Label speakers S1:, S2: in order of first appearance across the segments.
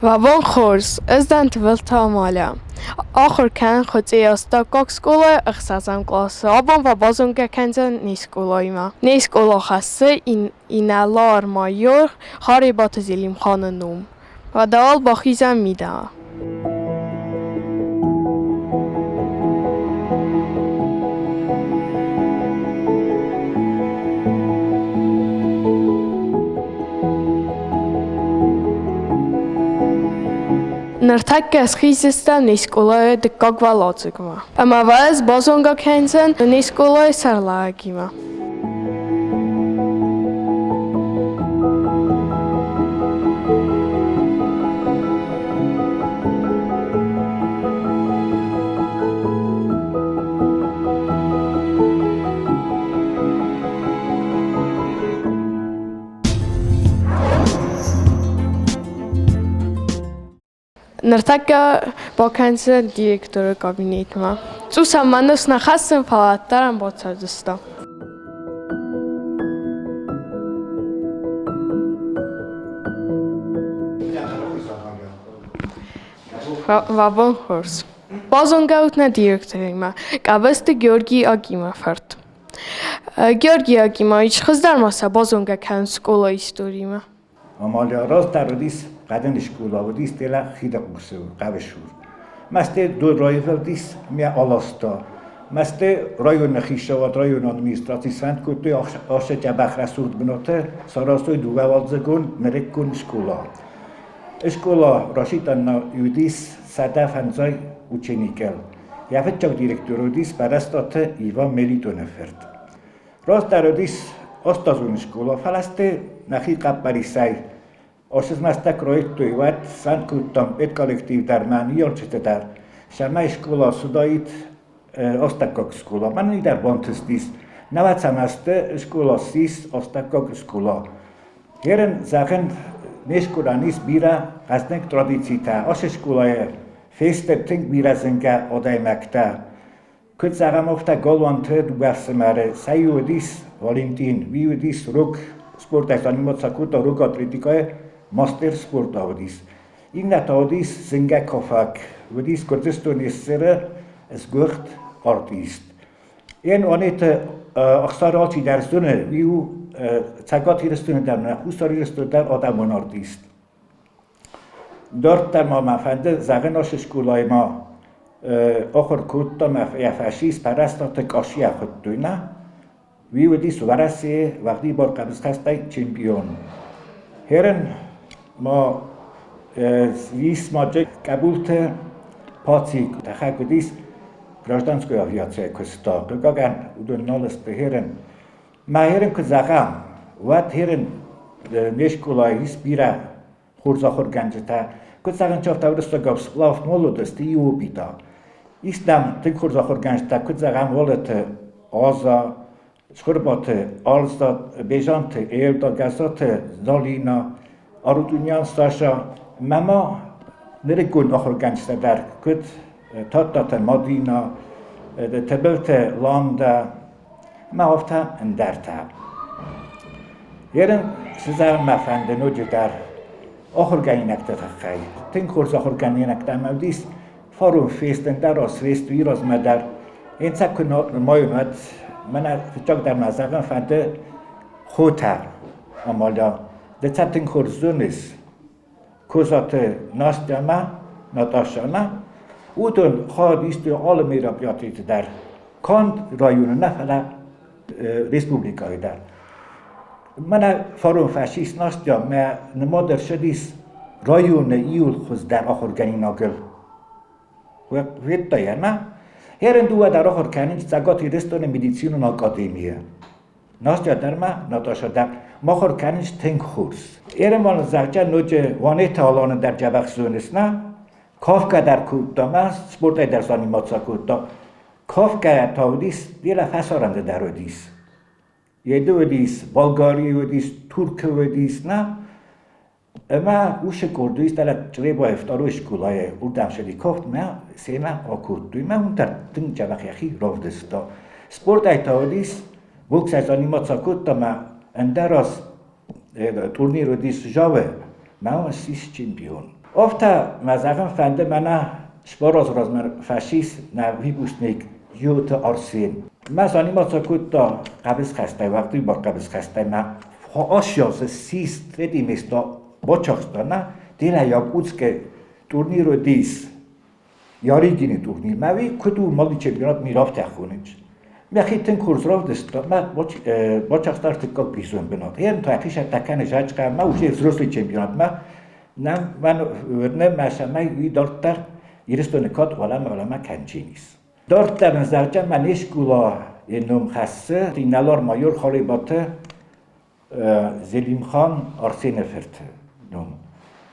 S1: Vabon khors, ezdan tvilta malia. Akhir kan khoti asta kak skola ikhsazam klasa. Abon va bazonga kanzan ni skolaima. Ni skola khasse inalar mayor haribat zilim khananum. Va dal bakhizam mida. Nërthakkes khizistan ni skola de kagvalazigma. Ama vaz bazonga kanzan ni skola sarlagima. Nërthakka ba kanzan direktor kabinetma. Zusam manus na khassen falataran botsardista. Vabon khors. Bazonga utna direktorima. Kabeste Georgi Agima fert. Georgi Agima iç kızlar masa bazonga kan skola istorima.
S2: Amalia راست در ردیس قدن شکولا و دیس دل خیده قصه قبشور. مثل دو رایفر دیس می آلاستا. مثل رایون نخیشه و رایون آدمیستراتی سند کتی آش جبخ رسول بناته سراستوی دو والزگون نرکون شکولا. شکولا راشید انا یودیس صدف هنزای اوچنیکل. یافت چاک دیرکتور دیس برستات ایوان ملیتو نفرد. راست در ردیس Ostazun škola, falaste nahi kapari sai. Osas masta projektu ivat san kutam et kolektiv dar man yorchete dar. Shama škola sudait ostakok škola. Man idar bontes dis. Navat samaste škola sis ostakok škola. Heren zagen neskuranis bira asnek tradicita. Os škola je feste tink bira zenga odaimakta. Kut zagam ofta golwante dubarsemare sayudis Valentin, viudis rug sportais animotsakuta rug atletikae master sport audis. Ignat audis zinga kofak, vodis korzestonis sere es gucht artist. En onete aksaralci derstune, viu cagat hirstune derna, husar hirstune der adamon artist. Dort der ma mafende zagen as skolai ma آخر کودتا مفاشیست پرستات کاشی خود دوینا ویودی سوارسی وقتی بار قبض خستای چمپیون هرن ما ویس ما جک قبولت پاتی تخکودیس گراجدانسکوی آفیاتسه کستا گاگن ودون نالست به هرن ما هرن که زغم وقت هرن نشکولاییس بیره خورزاخور گنجتا که زغن چافتا ورستا گابس لاف مولو دستی یو بیتا İslam tek kurza xorganjta kutzagam volet aza skorbat alstat bejant elda gazat zalina arutunyan sasha mama nerekun xorganjta dar kut tatat madina tebelte landa ma hafta endarta yeren sizar mafande nojidar xorganinakta khay ten kurza xorganinakta mavdis Farum festen در از فست ویر از مدر این سک مایونات من فچاق در مزاقم فنده خوتر امالا دچتن خورزونیس کوزات ناستیاما ناتاشانا اودون خواهیست آل میرابیاتیت در کاند رایون نفلا ریسپوبلیکای در من فاروم فاشیست ناستیا من نمادر شدیس رایون ایول خوز در آخر گنی ناگل Vetta je, na? Heren dua dar ohor kanin zagati restone medicinun akademie. Nastja darma, Natasha dar, mohor kanin tenk khurs. Heren mal zagja noje vaneta alane dar jabak zonis, na? Kafka dar kutama, sporta dar animatsa kutta. Kafka taudis, dila fasarande dar odis. Yedi odis, Bulgari odis, Turk odis, na? ما وش کردویی دلت جریبا افتارو شکولای اردم شدی کافت ما سینا آکردوی ما اون در تن جوخی خی رافدستا سپورت ایتاودیس بوکس از آنیمات ساکوت تا ما اندراس تورنیر و دیس جاوه ما هم سیس چمپیون Ofta mazagam fende mana sporoz rozmer faschis na vibusnik yut arsin. Mazani ma ta qabis khastay vaqti bor qabis khastay ma ashyoz sist vedimisto bochakstana dila yakutske turniro dis yarigini turnir mavi kudur mali çempionat mirafte khunich mekhiten kurs ravdesta ma bochakstar tikko pizun benot hem ta akhish takan jajqa ma uje взрослый çempionat ma nam man örne mashamay uy dortar iristone kod olama kanchinis dortar nazarca man eshkula enum khasse dinalor mayor khalibatı Zelim Khan Arsene Fert num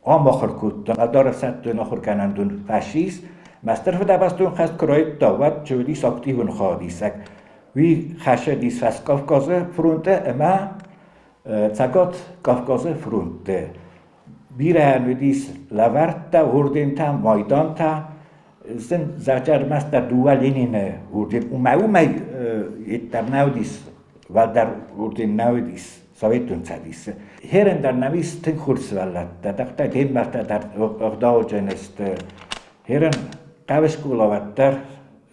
S2: amakhir kutdan adar sattun akhir kanandun faschis master fda bastun khast kroit davat chudis aktivun khadisak vi khashadis fas Kafkaze fronte ama tsagot Kafkaze fronte biranudis lavarta urdenta maydanta zin zajar master dual lenine urdin umay etternaudis vadar urdin naudis Sovetun sadis. Heren dar navis ten kurs vallat. Dakta dem barta dar ogdaogenest. Heren qaveskola vattar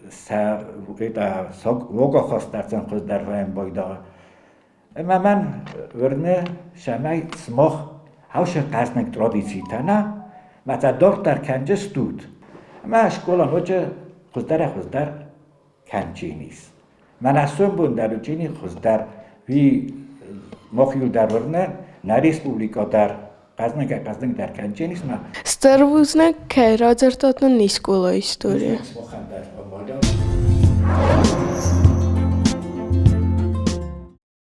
S2: sa eta voga khostarsan qız dar vaym boyda. Amma man örne shamay smoh hawsha qasnek traditsitana mata doktor kanje stud. Amma shkola noche qızdar kanchinis. Man asun bundar uchini qızdar vi Mohyul darverne na respublika dar qaznak dar kanchenis ma
S1: Starvuzne kayrazertatun niskola istoriya.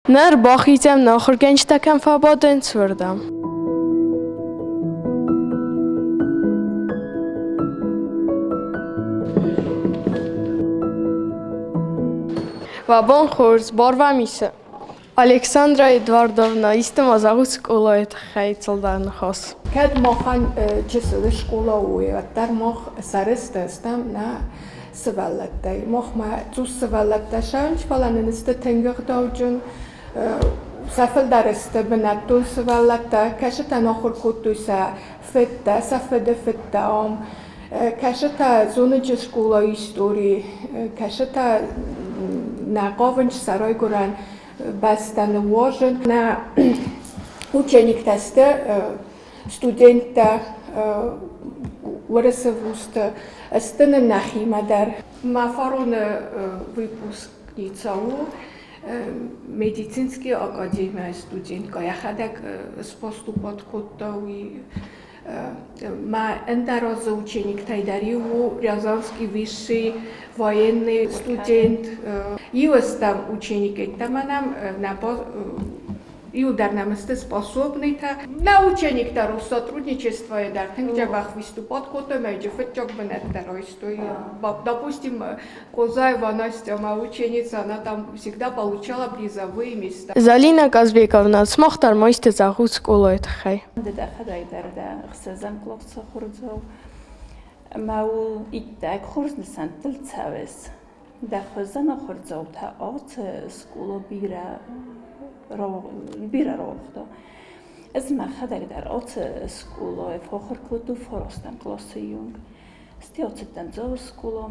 S1: Nar baxizam naxirganchtakan faboden sverdam. Vabon khurs barva mise. Alexandra Edvardovna istemazağız şkolayet xaytıldan xos.
S3: Kad mohan çesede şkola uye, tar moh sarıstastam na sıvallattay. Moh ma tus sıvallatta şanç falan eniste tengir davcun safel dariste benattu sıvallatta kaşeta nohur kutuysa fetta safede fetta om kaşeta zonucu şkola istori kaşeta na qovunç saray guran Bastan ułożen na uczenik testy, studenta wyrysowusta stany nachimadar. Ma farone wypusknicą medycyńskiej akademii studentka. Ja hadek sposób podkutał i ma endarozy uczennik tajdariu, Riazanski wyższy wojenny student. Jest tam uczennik, tam nam i udarnam jest sposobny na uczennik taru сотрудничество je dar ten działach wystupot kotem będzie wciąg benet terrorystów. Допустим, Козаева Настя, моя ученица, она там всегда получала призовые места.
S1: Zalina Gazbekovna smoxtar moiste zağız şkolayet xay.
S4: Da xaday darda xsazam klofsa khurdzo. Mau ittak khurznesan tiltsaves. Da khozana khurdzo ta ot skolo bira rovdo. Ez ma xaday dar ot skolo fokhor kutu forostan klossejung. Stiocetan zo skolo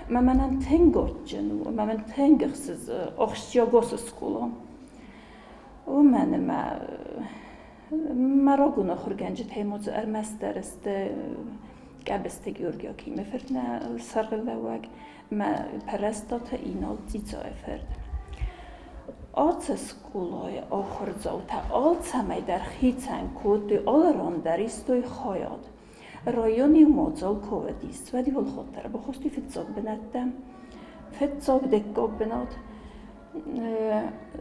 S4: manan tengotjenu, maman tengersiz oxtiogos skolo. O men ma roguna khurganjit hemoz armasterist Gabeste Georgia Kime Fertna Sargelavag ma parastata inol tizo eferd. Oce skuloj okhordzov ta olcamaj dar hitsan kuty olaron daristoj khojod. Rajoni umozol kovedis vadi volkhottar bokhosti fitsog benatta. Fitsog dekkog benat.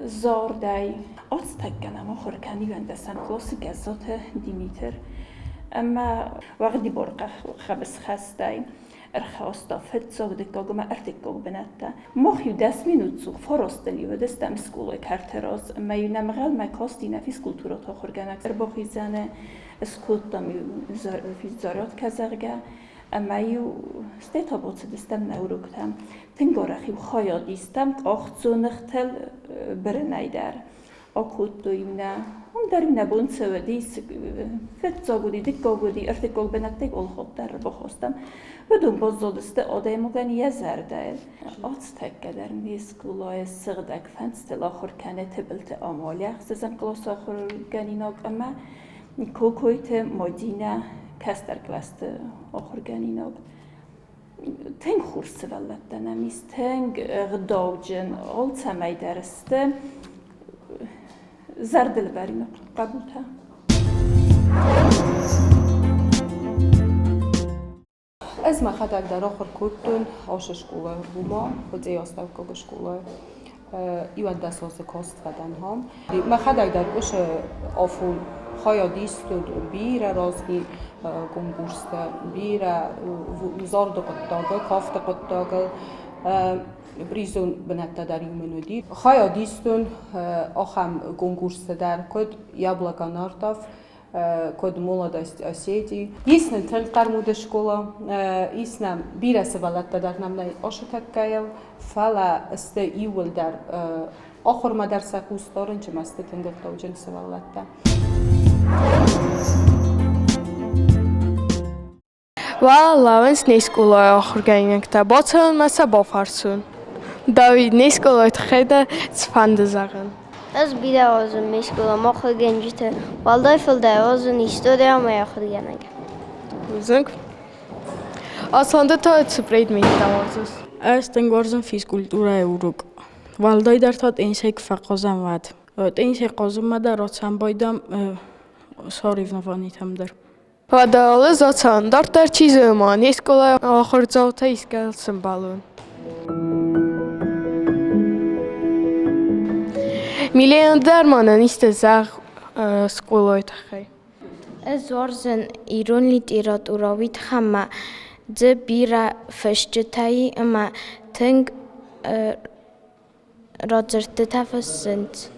S4: Zordaj odstaggana mokhorkani vendasan klassik azote Dimiter. Amma waqti borqa khabs khastay erkhasta fetsog dekkog ma ertekkog benatta. Moh yudas minutsu forosteli vedestam skuloj karteros ma yunamgal ma kostina fiskulturot okhorganak erbokizane skuttam fizzarot kazarga amma yu stetobots destam nauruktam tengorakhi khayadistam qoxtsunxtel berenaydar akuttuimna darina bunse dis fetsogudi dikogudi artikol benaktek olhottar bohostam بدون بزودسته آدمگان یه زرده آتش کدر نیست کلاه سردک فنستل آخر کنه تبلت آمالیه سزن کلاس آخر گنیناک اما کوکویت مدینه کستر کلاست آخر گنیناک تنگ خورس ولد دنمیست تنگ غداوجن آل سمی درسته زردل بریناک قبول تا
S5: Ez ma hadak dar okhor kurtun oshe shkolle buma, hodze yastavkoga shkolle. Iwan das was kost vadan ham. Ma hadak dar oshe aful khaya distud bira razni konkursta bira zarda qottaga kafta qottaga brizun benatta dar yumenudi. Khaya distun akham konkursta dar kod yablaka nartov код молодость Осетии. Иснем тэлтармуда школа, иснем бирасы валатта дар намнай ошутаккаял, фала сте иул дар охор мадарса кустарын чемасты тэнгэртауджэн савалатта.
S1: Лавенс нискулай охор гайнекта боцэн маса бофарсун. Давид нискулай тхэда цфанды загын.
S6: Ez bir ağzın meşgul ama gençte. Vallahi filde ağzın istiyor ama yakırgenek.
S1: Zünk. Aslında ta spread mi davazız.
S7: Ez tengorzen fizkultura Euruk. Vallahi dertat insek faqozam vad. Insek qozum madar rotsam baydam sorivnavanitamdır.
S1: Vadalı zaten dartar çizima niskolay ahır zavta iskelsin balon. Milyon dermanın istezaq skolay taxay.
S6: Ez varzın İran literaturavi txamma de bira fışçıtayı ama teng radzırtı tafasınt.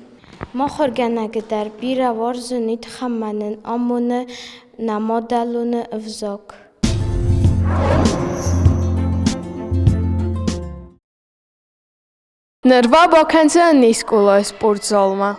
S6: Mahorgana kadar bira varzın itxammanın amını namadalını evzak.
S1: Nerva bakənsən niskolay sport zalma.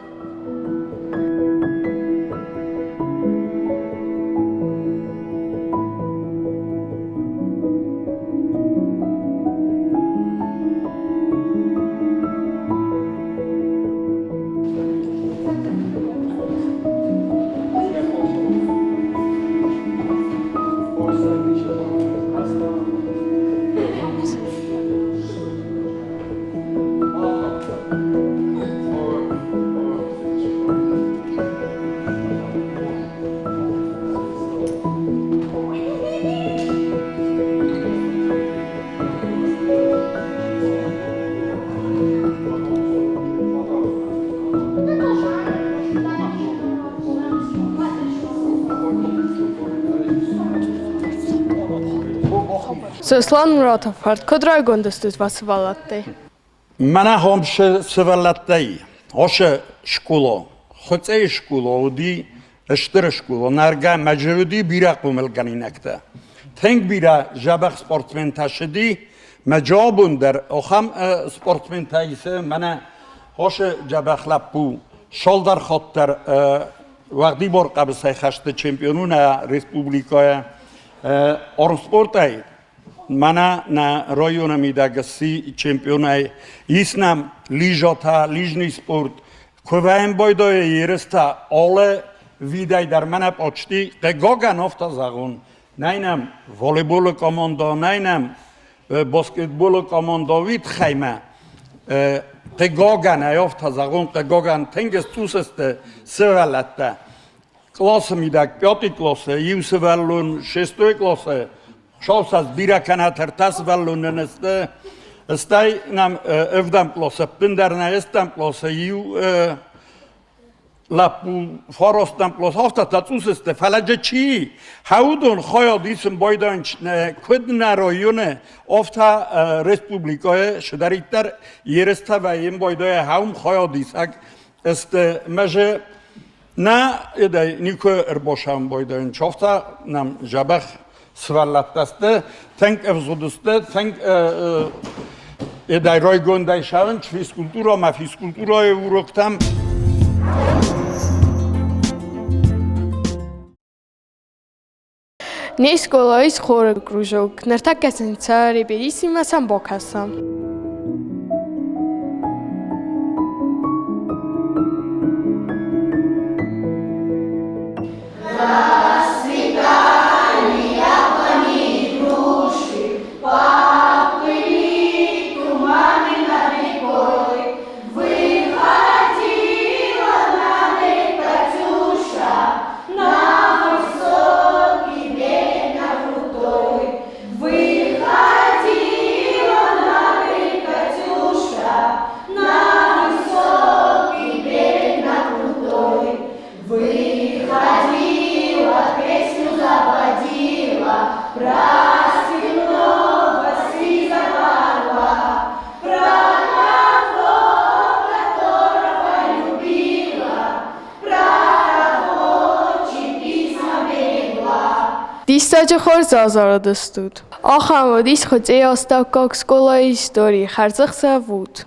S1: Soslan Muratov, kodray gondostuz vasvalatty.
S8: Mana homše svalatty. Hoše školo. Hoce školo udi اشتر شکول نرگه مجرودی بیرق بوملگانی نکته. تنگ بیره جبخ سپورتمن تشدی مجابون در اخم سپورتمن تایسه منه هاش جبخ لپو شال در خاطر وقتی بار قبل خشت چمپیونون ریسپوبلیکای آرسپورتای منه نه رایون میدگسی چمپیونای ایسنم لیجاتا لیجنی سپورت کوهایم بایدای یرستا آله ویدای در من پاچتی قگاگن افتا زغون نینم والیبول کاماندا نینم باسکتبول کاماندا وید خیمه قگاگن افتا زغون قگاگن تنگس توسسته سوالته کلاس میدک پیاتی کلاسه یو سوالون شستوی کلاسه شاوس از بیره کنه ترتاس والون نسته استای نم افدام کلاسه پندر نه استام کلاسه یو لپو فاراستم پلاس هفته تاتوسسته فلجه چی؟ هودون خواهد ایسم بایدانچ کد نرایونه افته رسپوبلیکای شدریتر یرسته و این بایدای هم خواهد ایسک است مجه نه ایده نیکو ارباشم بایدانچ افته نم جبخ سوالت دسته تنگ افزودسته تنگ ایده رای گنده شون فیسکولتورا ما فیسکولتورای ورکتم
S1: Նիսկոլայից խորը կրուժոկ, նրթակեսին ծարի բերիսի մասան բոքասամ։ Դիստաջը խոր զազարը դստուտ։ Ախամոդիս խոծեի աստակակ սկոլայի իստորի, խարծıq զավուտ։